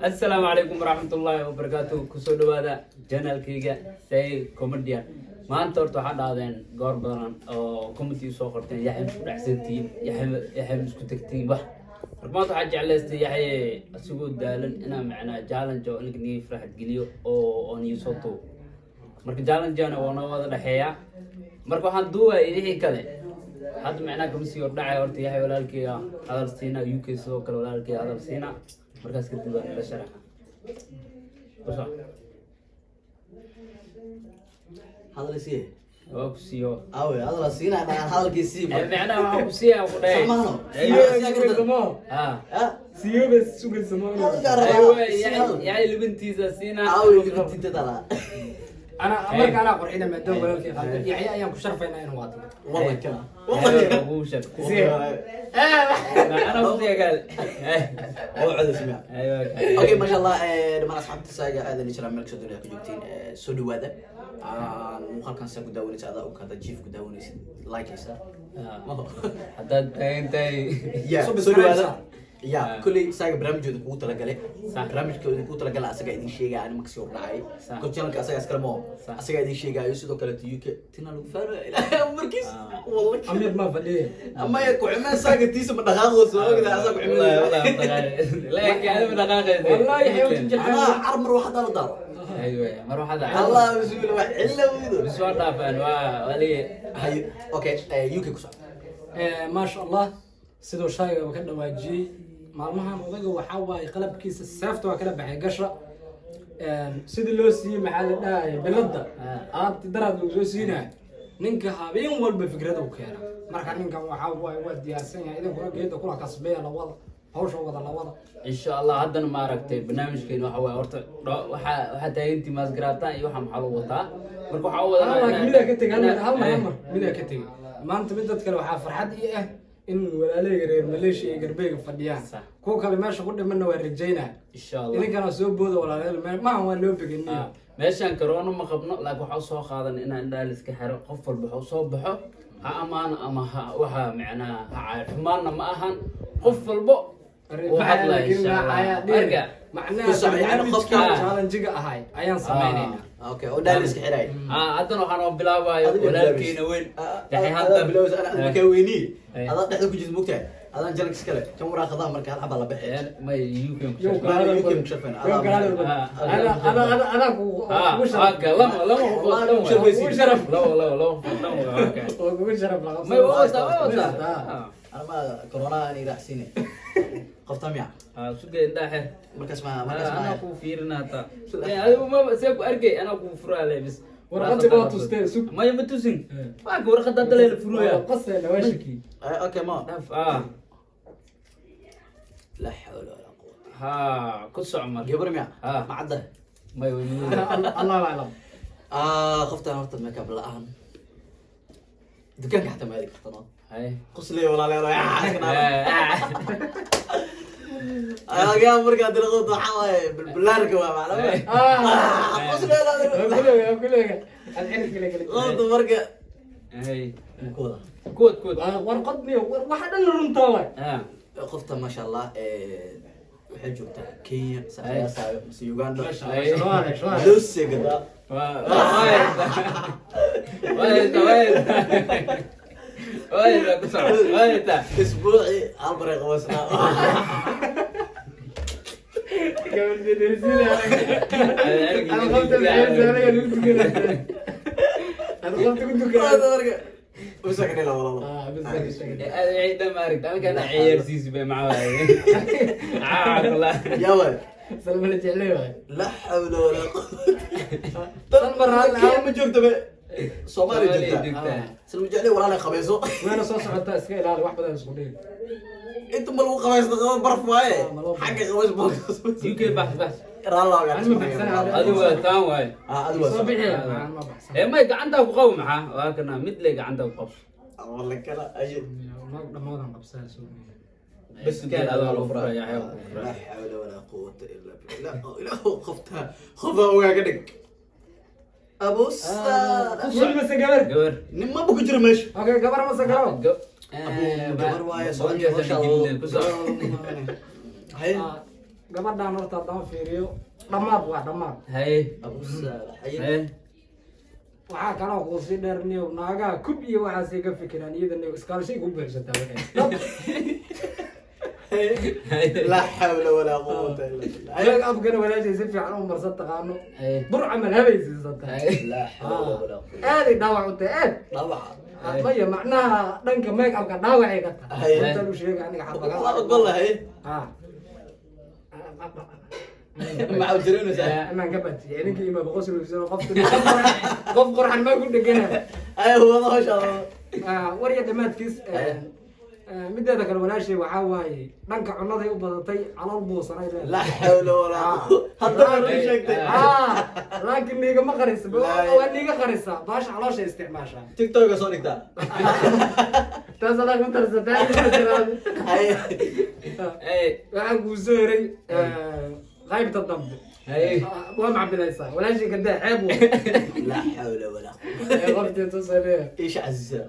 السلام عليكم ورحمة الله وبركاته كسر هذا جنال كيجا سي كوميديان ما أنت أرتو حد هذين قاربران أو كوميدي سوقرتين يحب رحسنتين يحب مسكتكتين بح ما تحج على استياحي السجود دالن أنا معنا جالن جو إنك نيفرح تقليو أو أني صوتو مرك جالن جانا وانا هذا الحياة مرك واحد دوا إيه كذا هذا معنا كمسيور داعي ورتياحي ولا الكيا هذا السينا يوكي سوكر ولا الكيا هذا السينا مركز كتير بقى شرحه بس هذا اللي سيه أوكسيو أوي هذا اللي سينا هذا اللي سيه معنا أوكسيا وقدي سمعنا سيو كمان ها سيو بس سوق الزمان أيوة يعني البنتي زاسينا أوي أنت ترى أنا أمرك أنا قرحنا ما دام ولا في قلبي يحيى أيام كشرفنا إنه واطي والله كذا والله أبوشك أنا أبوشي قال موعد اسمع أيوة اوكي ما شاء الله لما اصحاب تسايا هذا اللي شرا ملك سدونيا كجوتين سودو هذا مخالكان سا كداونيس هذا او كذا جيف كداونيس لايك يسا حتى أنت يا سودو هذا يا كل سايا برامج ودك كو تلغلي برامج ودك كو تلغلا اسغا idin sheegay aan maksoo dhacay ko channel ka asaga askalmo asaga idin sheegayo sidoo kale UK tina lagu faaro ilaa markiis wallahi أمير ما فديه ama ya ku ximeen saaga tiisa ma dhaqaaqo soo ogda asaga ku والله ximeen لا يعني من دقائق والله يحيى انا عمر واحد على دار أيوة مروح هذا الله بسم الله الا ويدو بس وانا فان ولي هاي اوكي UK كسر ما شاء الله سيدو شاي وكذا واجي maalmahan odaga waxa waay qalabkiisa saafta waa kala baxay gasha sidii loo siiyay maxaa la dhahay bilada aabti daraad loo soo siinay ninka habeen walba fikrada uu keena marka ninkan waxa waay waa diyaarsan yahay idan kula geeda kula kasbay la wada hawsha wada la wada إن شاء الله هذا ما ركتي برنامج كين وحوا ورت وحتى أنت ماسكراتان يوحى محلو وطا مركو حوا والله ميدا كتير أنا هم ميدا كتير ما أنت بدك تكلم وحا فرحت إيه إن ولا لي غير ماليشيا قربيك فديان كو كلمة شغل منه ورجينا إن شاء الله إذا كانوا سووا بودا ولا ما هو اللي بيجني meeshaan corona ma qabno laakiin waxa soo qaadan inaan indhaha iska xiro qof walba wuxuu soo baxo ha amaan ama waxa macnaa xumaanna ma ahan qof walba challenge ahay ayaan sameynayna اوكي ودال اسك خيراي haddana waxaan oo bilaabayo walaalkeena weyn yahay hadda bilows ana ka weyni hada dhaxda ku jirto mugtahay adan jalak iskale kan waraaqada marka hal xaba la bixin ma UK يمكن شفنا انا انا ما كورونا اني راح سيني قفت ميع suga indhaha markaas ma ana ku fiirina ta adigu ma see ku arkay ana ku furaale bis warqadii baa tustay sug ma yaba tusin waa ka warqada hadda la furuya qasay lawashiki اوكي ما daf لا حول ولا قوه ha ku socmar قبر ميع ما ما عده ما الله اعلم خفت انا هرت الميك اب الان دكانك حتى ما هذيك اختنا hay قصلي ولا لا انا قام بركه دلغوت حواي بالبلارك ما معلومه قصلي لا كل الحين كل غلط بركه hay كودا كود warqadni waxa dhan runtaa قفت ما شاء الله waxay joogtaa Kenya si Uganda شلون لوس كذا وايد كسر وايد اسبوعي عبر غوسنا قبل تنزل انا قلت انا قلت كنت هذا بركه وسكني لا والله عيد ما ركت انا كان عيال سيسي معاه والله يا ولد سلم لي عليه لا حول ولا قوه سلم كيف ما جوجته صومالي جوجته جوجته سلم جعلي ولا لا خبيزو وانا صوص حتى اسكي لا واحد بدل سعودي انتم مالو خبيز برف واي حق خبيز برف UK بحث بحث الله انا ما بحسن هذا هذا هو ثان واي هذا صبيحي انا ما بحسن ما عندك قوم معاه ولكن مثلك عندك قبص والله كلا اجي ما ودهم قبسها سوق بس كان هذا الفرع يا لا حول ولا قوه الا بالله لا خفها وقعدك ابو كل ما سجلت قبر ما بكو جرى ماشي اوكي قبر ما سجلت ابو قبر وايا صوت ما شاء الله هاي gabadhaan horta haddaan fiiriyo dhammaad waa dhammaad haye Abu Saalax haye haye waxaa kaloo kuu sii dheer niyow naagaha kub iyo waxaasay ka fikiraan iyada niyow iskaalshay ku buuxsataa la xawla walaa quwwata illa billah ayaga afkana walaashay si fiican u marsan taqaano haye bur camal habaysiisata la xawla walaa quwwata aaday dhaawac u tahay aad dhawaca maya macnaha dhanka make upka dhaawacay ka tahay Haye. intaan u sheegay aniga xabaga waa ogol lahay ma jirinaysaa imaan ka batiyay ninkii imaam qosol qof qorxan ma ku dhegana ay wada hawsha warya dhammaadkiis mideeda kale walaashay waxaa waaye dhanka cunaday u badatay calool buusanay la xawla walaa quwwata hadda ma sheegtay laakiin niigama qarisa waa niiga qarisa baasha caloosha isticmaashaa tiktok soo dhigtaa taas adaa ku darsataa ay haye waxaan kuu soo heray qaybta dambe haye waa macbilaysaa walaashay kadaa ceeb la xawla walaa quwwata qoftii tusaleeya ايش عزيزة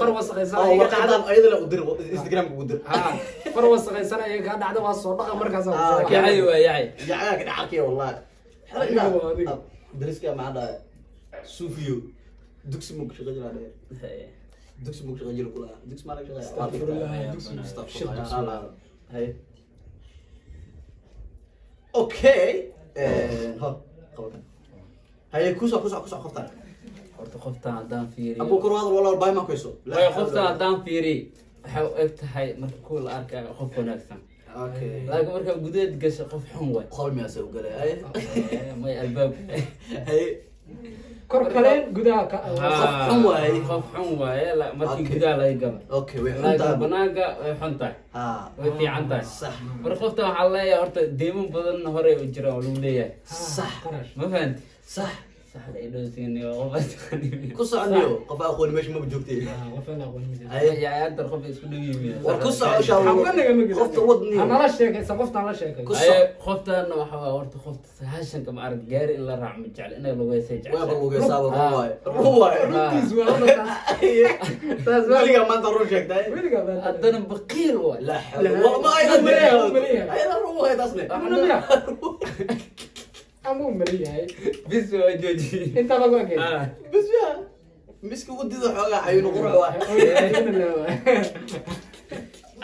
far wasaqaysan اه وقعدان ايضا لا ادير انستغرام ودير far wasaqaysan ayay kaa dhacda waa soo dhaqa markaas yahay waa yahay يا كده حكي والله أيوة. درس كده معنا سوفيو دكس ممكن شغال عليه haye دكس ممكن شغال كلها دكس مالك شغال استغفر الله دكس استغفر الله haye اوكي ها هاي كوسا خفتان horta qoftaan haddaan fiiriyo ابو كرواد والله الباي ما كويسو way qoftaan haddaan fiiriyo waxay u eg tahay marka kuwa la arkayo qof wanaagsan اوكي laakiin markaa gudaheed gasho qof xun way قول يا سوق هاي may albaab هاي kor kaleen gudaha ka xun waaye. qof xun waaye markii Okay. gudaha laga galo اوكي وي laakiin حنتا banaanka way xun tahay ها way fiican tahay صح marka qofta waxaa leeyahay horta deymo badan hore u jira oo lagu leeyahay صح ma fahanti صح saxda ay dhowsiin iyo qof كوسا عنيو قفا اخوي ماشي ما بجوكتي hadda qof isku dhow yihiin والكوسا ان شاء الله قفت ودني anala sheekaysa qoftaan la sheekay aye qoftaana waxa waa horta qofta sahashanka ma arag gaari in la raac ma jecel inay lugeysay jecel وين بلوغي صابر رواي runtiis waa taas waa وليغا ما انت روح شيك داي weliga baa haddana baqiil waay لا حول والله ما ايضا ايضا رواي تصلي amuu maliyahay bis waa jooji inta lagu agay بس يا مسك ودي ذو حوغا عيون قروح واحد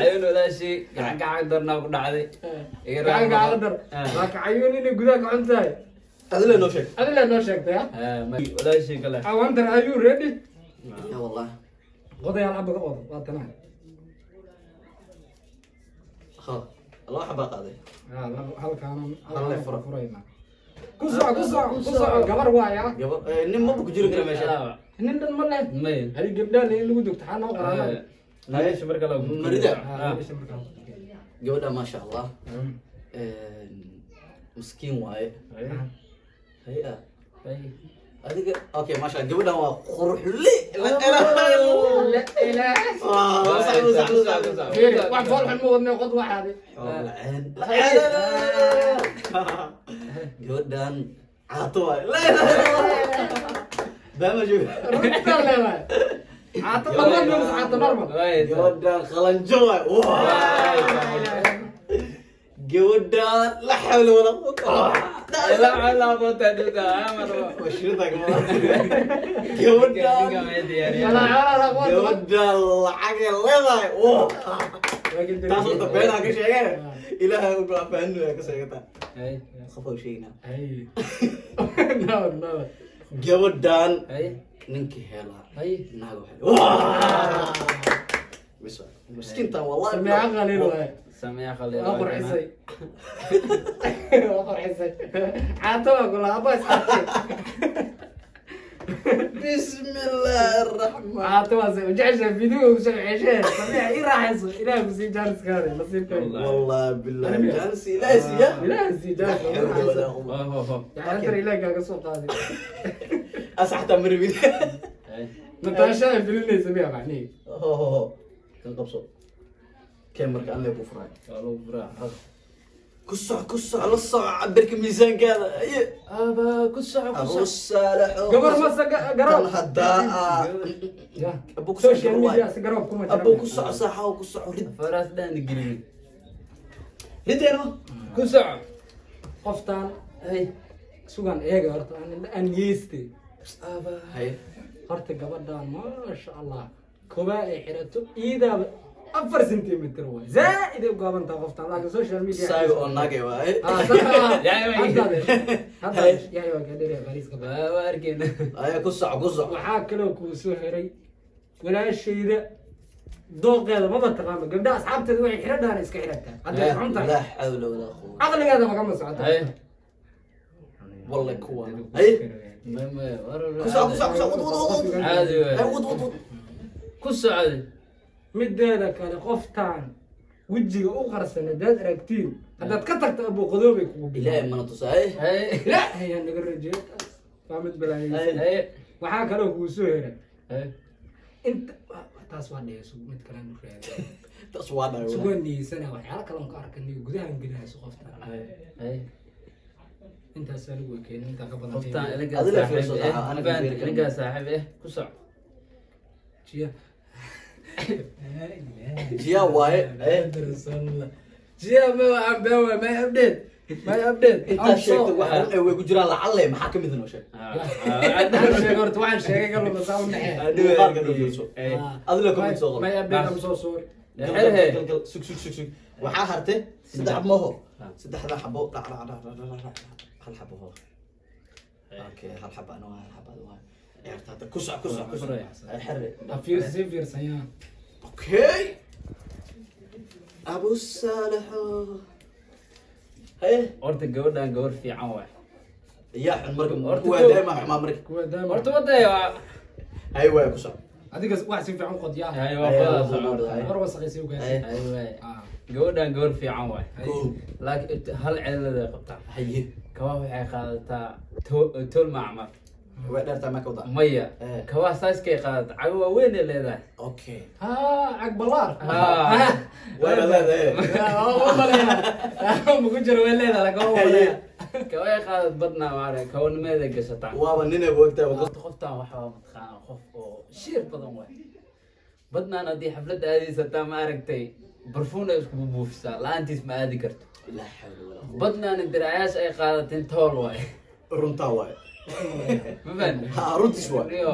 ayuun walaashii gacan gacan darnaa ku dhacday gacan gacan waa kacayuun inay gudaha ka cun tahay هذا اللي نو شيك adila noo sheegtay ha walaashii kale I wonder are you ready يا والله qodayaal cabba ka qodo waa tanaa ها الله حبا قاضي halkaanan Hal furo. furayna ku soco gabar waaya قبل نم ما بكو جيرو كده ماشي nin dhan ma leh may hadi gabdhaan in lagu dugto xana qoraanada meesha marka la مريدة Ah. قبل ما شاء الله مسكين واي هيئة هذيك اوكي ما شاء الله قبل ما خروح لي لا اله الا الله صح صح صح wax fool xun ma wadnay qod waxaadi جودان عطوا لا اله الا الله دائما شوف runta leedahay caata normal ma caata normal جودان خلنجوي جودان لا حول ولا قوه لا لا بوتا دودا amar وشرطك جودان wala ala qod جودان العقل لا تاسو تبين هكا شيء إلهي وقع فانو يا كسيغتا خفوا شيءنا ay no no جودان ay ننكي هلا ay ناغو هلا بس مسكين تا والله samee qalil waay sameeya khalid waa qurxisay waa qurxisay caata waa kula aba isqatay بسم الله الرحمن caata waa say ujecesha video ku soo ceshee samee i raaxayso ilaahay ku sii jaaris kaare nasiibka والله بالله أنا جالسي لا يا ilaahay sii jaaris لا حول ولا قوة يعني انت ilaahay kaaga soo qaaday أسحت أمري بي nataasha filinaysa miya macnihi كان قبصو كاميرا كان لي بوفراي كسع على الصع عبرك ميزان كذا aba ku soco ku أبو soco الصالح gabar mase كان garow هداء ya أبو كسع social media si garow kuma jira أبو كسع صحة وكسع رد faraas dhaan gelin rinteena ku soco qoftaan hay sugan eega horta aan yeestay hay horta gabadhaan maasha allah kobaa ay xirato iidaaba 4 sentimitir waay zaaid ay u gaabantaa qoftaan laakiin social media saaga oo naage waaye waa arkeyna aya ku soco waxaa kaloo kuu soo heray walaashayda dooqeeda maba taqaano gabdhaha asxaabteeda waxay xiradhaan iska xirataa hadday xun tahay laa xawla walaa quwwata caqligeeda magama socota hay wallahi kuwa hay caadi waay ku socday mideeda kale qoftaan wejiga u qarsan haddaad aragtiin haddaad ka tagto abuuqadoobay kugu ilaahay mana tusaay hay ilaahay yaa naga rajeeya waa mid balaayaysan hay waxaa kaloo kuu soo heray hay inta taas waa dheeso mid kale nu reebay taas waa dhaw sugoo niyeysana waxyaala kaloon ka arkanay gudahan gelahayso qoftaan hay intaas anigu way keenay intaa ka badan qoftaan Adila fiirso, ana ka fiiri karin. inigaa saaxiib ku soco jiya jiya waaye jiya ma waxaan beewa may update intaa sheegtay waxa way ku jiraan lacalle maxaa kamid noo sheeg waxaan sheegay gallo masaa u naxee muuqaalka dhan fiirso adila comment soo qor may update am soo sorry sug waxaa hartay saddex maho saddexda xabo hal xabo ho okay hal xabo ana hal xabo waa ciyaarta ku soc xirre fiirsi fiirsanya okay abu salaho hey horta gabadhan gabar fiican waay ya xun marka Horta kuwa ko- daima xuma marka kuwa daama horta waday hay way ku soc adiga wax si fiican qod yaa hay waa qada socda war wasaqaysi ugaas Ay. hay waay gabadhan gabar fiican waay ko laakiin hal cilada qabtaa haye kawaa waxay qaadataa tol macmar way dharta ma ka wada maya Eh. kawaa saiskay qaadata cago waaweyn ay leedahay okay ha agbalaar way leedahay mugu jiro way leedahay koo waleeya kawaa qaadad badnaa maare kawanimeeda gashataa waaba nin ay wogtaa qoftaan waxaa mataqaana qof oo shiir badan waay badnaan haddii xafladda aadaysataa ma aragtay barfuun ay isku buufisaa la-aantiis ma aadi karto la hawla wala badnaan diraayaasha ay qaadateen tool waay runta waay ma fahmi ha runtis waay iyo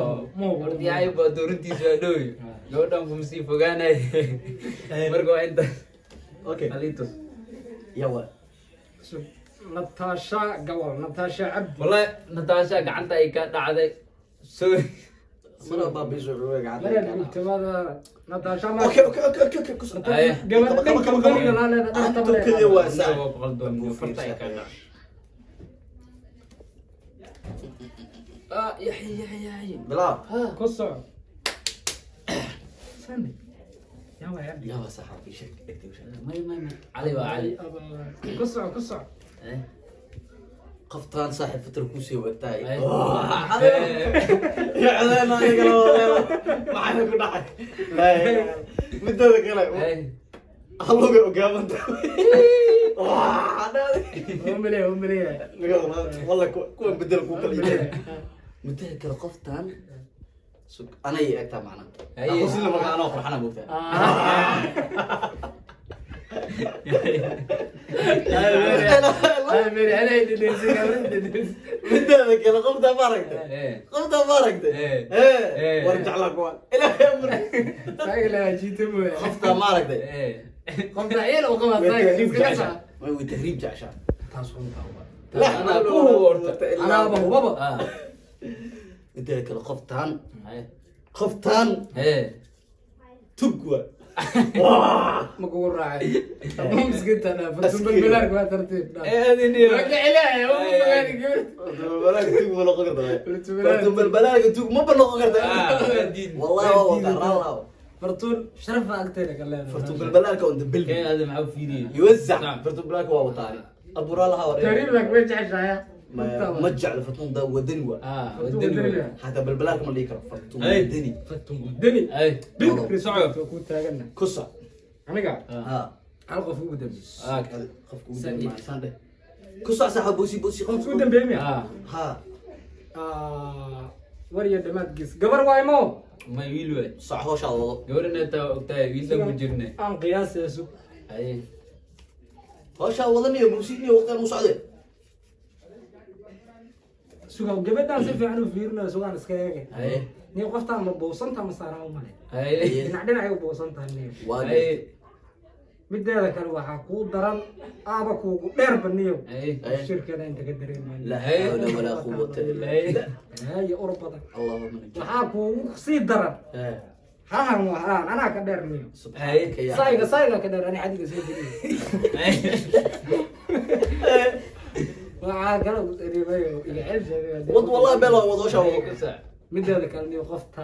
wardiyahay baa dowladdiisa waa dhowi gabadhan kuma sii fogaanay marka waa inta okay alitos ya waay natasha gabal natasha cabdi wallahi nataasha gacanta ay ka dhacday sorry mana baabiiso way mareer gacanta gubtamada natasha okay ku soc Ay. gabadha dhanka bariga laa leedahay Anto dhanka kaliya waa Anaga sax waa boqol doon farta ay ka dhacday يحيى بلا ku soco sami yaa waa cabdi يا صاحبي في شك اكتب شك ما علي وعلي ku soco قفطان صاحب فترة كوسي وقتاي أي. يا علينا يا قلبي ما حنا كنا حق لا مدة كلام الله قام انت والله كون بدل كوك مدة كلا قفطان انا يأكتب معنا اخص لما كان انا فرحان ابوك مدة كلا قفطان باركته قفطان باركته وارجع لك وان الى يوم قفطان باركته ما هو تهريب جعشان لا انا بابا انت كلا قفطان قفطان تقوى ما كون راعي مسكت انا فتم بالبلاد ما ترتيب هذه رجع الهي هو بالبلاغ تقوى ولا قدر بالبلاغ تقوى ما بلغ قدر والله والله فرتون شرف اكتر قال لنا فرتون بالبلاغ كون دبل كان هذا معه في دي يوزع فرتون بالبلاغ هو طاري ابو رالها تقريبا لك وين عشايا مجع الفتون ده ودنوة ودني حتى بالبلاغ ما ليك فتون أي. ودني فتون ودني اي بك صعب كنت تاغنا كسر انا قاعد ها حلقه فوق دم كسر صاحب بوسي بوسي فوق دم بيمي ها وريا دمات قيس قبر وايمو ما يلوي صح هو شاء الله قولنا انت وقتها يلو بجرنا ان قياس يسو اي hawshaa wadaniyo muusiiniyo waqtigan u socday sugan gabadhan si fiican u fiirinayo sugan iska eege haye ni qoftaan ma boosanta ma saaraa u male haye dhinac u boosantahay ni waa haye mideeda kale waxaa kuu daran aaba kuugu dheer baniyo haye shirkada inta ka dareemayo la hawla wala quwwata illa billah haye ur badan allahumma najid waxaa kuugu sii daran hahan waxaan anaa ka dheer niyo subhanaka ya sayga ka dheer ani xadiga soo diriyo waxaa kale u dareemayo iga celjeeyo wad wallahi bela wad hawshaa mideeda kale niyo qofta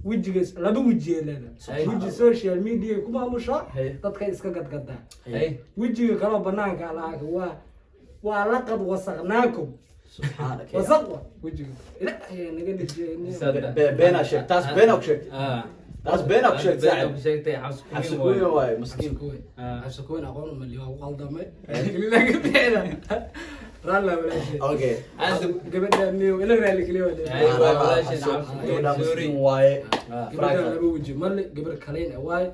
wejigiis laba wejiye leedahay weji social media ku maamusha dadka iska gadgadaa wejiga kale banaanka lahaa waa laqad wasaqnaakum subhanaka wasaqwa wejiga ilaahay naga nijiyay beena sheeg taas beena ku sheeg taas beena ku sheeg ku sheegtay xabsi kuweyn waay maskiin xabsakuweyn aqoon ma liyo qaldamay ilaahay ka bixina ralla wala shay okay gabadha miyo ila raali kaliya gabadha maskiin waaye gabadha laba weji marle gabar kaleyn waaye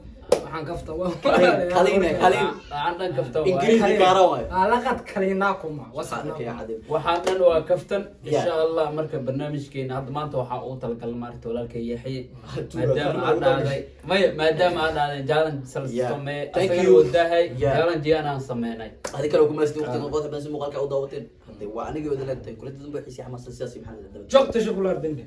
waxaan kafta kaliin aan dhan kafta ingiriisi gaara waay laqad kaleenaakuma subhanaka ya xadib waxaa dhan waa kaftan insha allah marka barnaamijkeena hadda maanta waxaa uu talagalay maaragta walaalka yaxye maadaama aad dhahday jaalan salsame asagana wadahay jaalan jiyaan aan sameynay هذه كلو كم استوى وقت نقطة بس مقالك أو ضوتين هذه وعني قبل لا تنقل تنبه حسي حماس السياسي محل الدولة joogta shuqulaar dinde